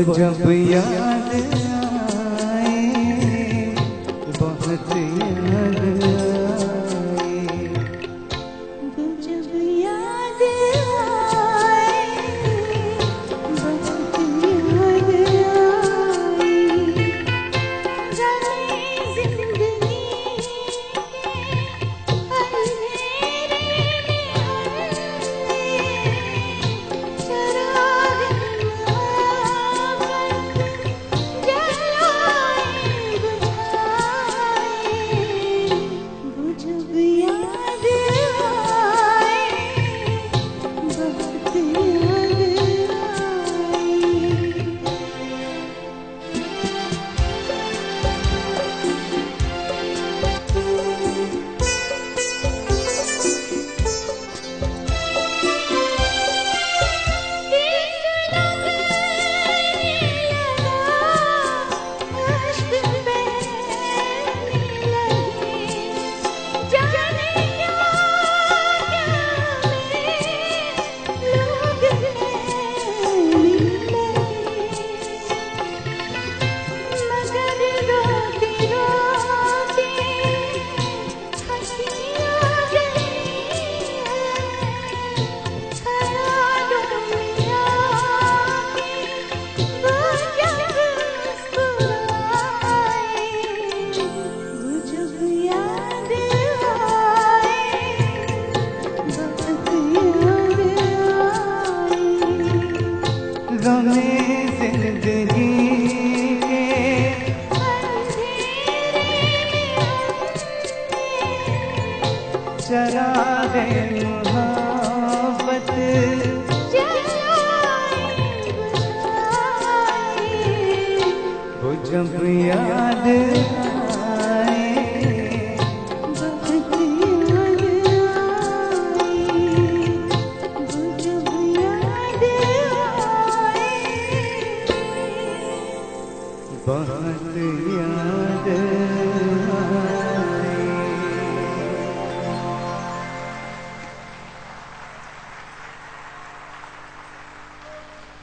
जब याद आए, बहुत याद आए, वो जब याद आए, बहुत याद आए, जाने जिंदगी के अंधेरे में हमने चरागे मोहब्बत जलाए बुझाए। वो जब याद आए, बहुत याद गमे जिंदगी के चरागे मोहब्बत वो जब याद आए, बहुत याद आए, वो जब याद आए, बहुत याद आए।